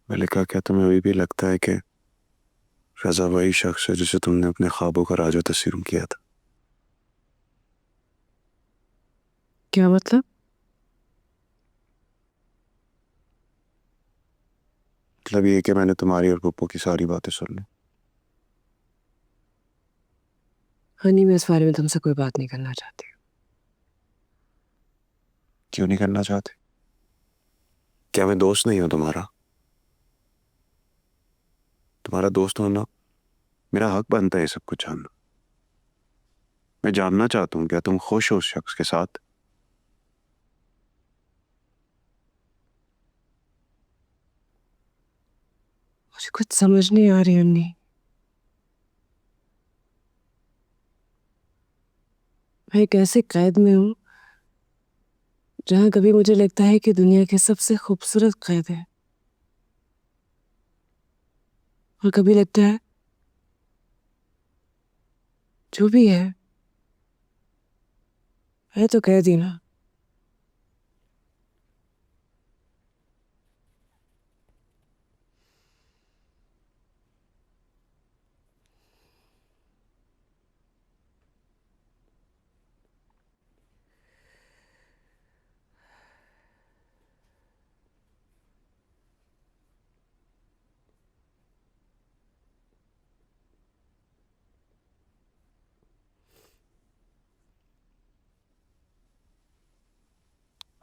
मलिका, क्या तुम्हें अभी भी लगता है कि रजा वही शख्स है जिसे तुमने अपने ख्वाबों का राजा तस्लीम किया था? क्या मतलब? मतलब ये कि मैंने तुम्हारी और पप्पू की सारी बातें सुन ली। हनी, मैं इस बारे में तुमसे कोई बात नहीं करना चाहती। क्यों नहीं करना चाहते? क्या मैं दोस्त नहीं हूं तुम्हारा? तुम्हारा दोस्त होना मेरा हक बनता है ये सब कुछ जानना। मैं जानना चाहता हूँ, क्या तुम खुश हो उस शख्स के साथ? मुझे कुछ समझ नहीं आ रही हनी। मैं एक ऐसे कैद में हूँ जहां कभी मुझे लगता है कि दुनिया के सबसे खूबसूरत कैद है, और कभी लगता है जो भी है तो कैद ही ना।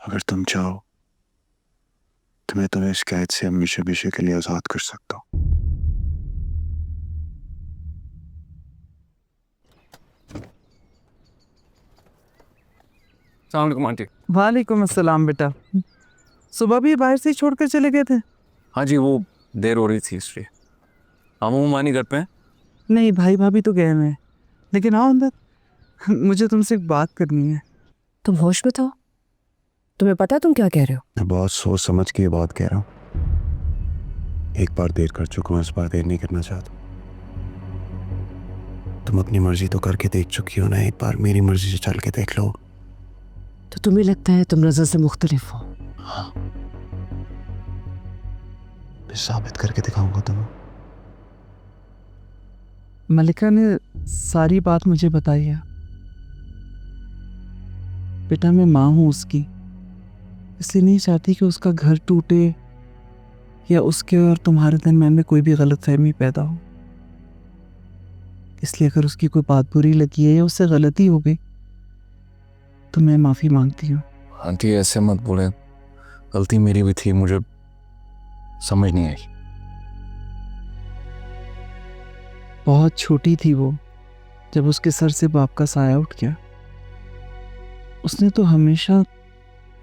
अगर तुम चाहो तो मैं तुम्हें इस कैद से हमेशा हमेशा के लिए आजाद कर सकता हूँ। सलाम आंटी। वालेकुम अस्सलाम बेटा। सुबह भी बाहर से ही छोड़ कर चले गए थे? हाँ जी, वो देर हो रही थी इसलिए। मामू मानी घर पे हैं? नहीं, भाई भाभी तो गए हुए हैं, लेकिन आओ अंदर। मुझे तुमसे एक बात करनी है। तुम होश में तो हो? तुम्हें पता है तुम क्या कह रहे हो? मैं बहुत सोच समझ के ये बात कह रहा हूँ। एक बार देर कर चुका हूँ, इस बार देर नहीं करना चाहता। तुम अपनी मर्जी तो करके देख चुकी हो ना, एक बार मेरी मर्जी से चल के देख लो। तो तुम्हें लगता है तुम रजा से मुख्तलिफ हो? हाँ, मैं साबित करके दिखाऊंगा तुम्हें। मलिका ने सारी बात मुझे बताई है। बेटा, मैं माँ हूँ उसकी, इसलिए नहीं चाहती कि उसका घर टूटे या उसके और तुम्हारे दरमियान में कोई भी गलतफहमी पैदा हो। इसलिए अगर उसकी कोई बात बुरी लगी है या उससे गलती हो गई तो मैं माफ़ी मांगती हूँ। आंटी ऐसे मत बोले, गलती मेरी भी थी, मुझे समझ नहीं आई। बहुत छोटी थी वो जब उसके सर से बाप का साया उठ गया। उसने तो हमेशा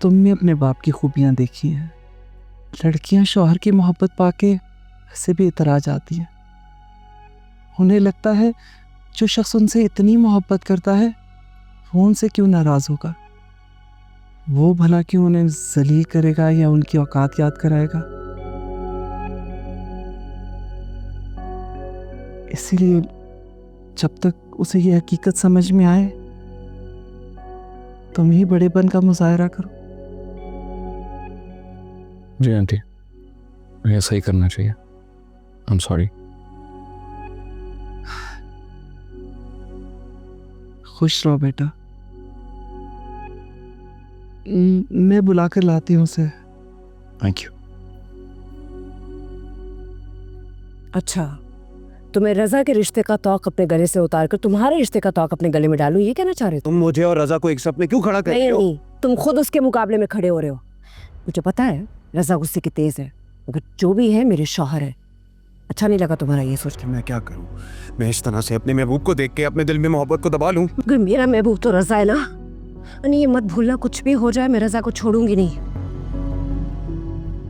तुम में अपने बाप की खूबियां देखी हैं। लड़कियां शौहर की मोहब्बत पाके ऐसे भी इतराज आती हैं। उन्हें लगता है जो शख्स उनसे इतनी मोहब्बत करता है वो उनसे क्यों नाराज होगा, वो भला क्यों उन्हें जलील करेगा या उनकी औकात याद कराएगा। इसीलिए जब तक उसे ये हकीकत समझ में आए तुम ही बड़ेपन का मुजाहरा करो। जी आंटी, ऐसा ही करना चाहिए। I am sorry. खुश रहो बेटा। मैं बुला कर लाती हूँ उसे। Thank you. अच्छा, तो मैं रजा के रिश्ते का तौक अपने गले से उतार कर तुम्हारे रिश्ते का तौक अपने गले में डालूं, ये कहना चाह रहे हो? तुम मुझे और रजा को एक साथ में क्यों खड़ा कर रही हो? नहीं, तुम खुद उसके मुकाबले में खड़े हो रहे हो। मुझे पता है रजा गुस्से की तेज है, मगर जो भी है मेरे शौहर है। अच्छा नहीं लगा तुम्हारा ये सोच के? मैं क्या करूं? मैं इस तरह से अपने महबूब को देख के अपने दिल में मोहब्बत को दबा लूं? मगर मेरा महबूब तो रजा है ना। अनि ये मत भूलना, कुछ भी हो जाए मैं रजा को छोड़ूंगी नहीं।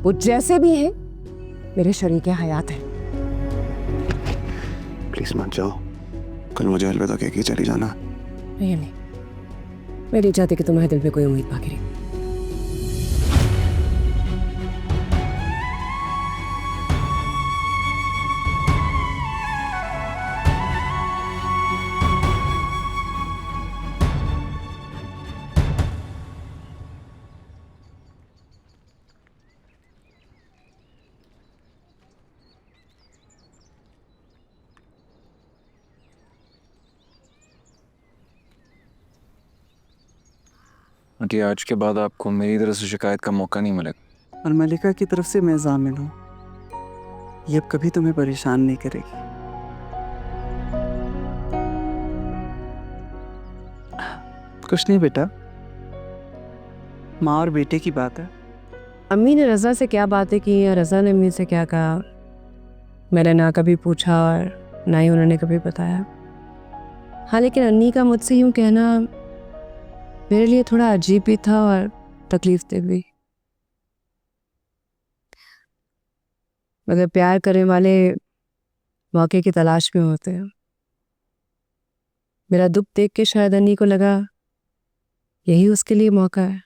वो जैसे भी है मेरे शरीके हयात है। प्लीज मत जाओ, कल मुझे अलविदा कह के चली जाना। नहीं, मैं नहीं चाहती कि तुम्हारे दिल पे कोई उम्मीद बाकी रहे। कि आज के बाद आपको मेरी तरफ से शिकायत का मौका नहीं मिलेगा। और मलिका की तरफ से मैं जामिन हूँ, ये अब कभी तुम्हें परेशान नहीं करेगी। कुछ नहीं बेटा, माँ और बेटे की बात है। अम्मी ने रज़ा से क्या बातें की या रज़ा ने अम्मी से क्या कहा, मैंने ना कभी पूछा और ना ही उन्होंने कभी बताया। हाँ, लेकिन अन्नी का मुझसे यूँ कहना मेरे लिए थोड़ा अजीब भी था और तकलीफ दे भी। मगर प्यार करने वाले मौके की तलाश में होते हैं। मेरा दुख देख के शायद अन्नी को लगा यही उसके लिए मौका है।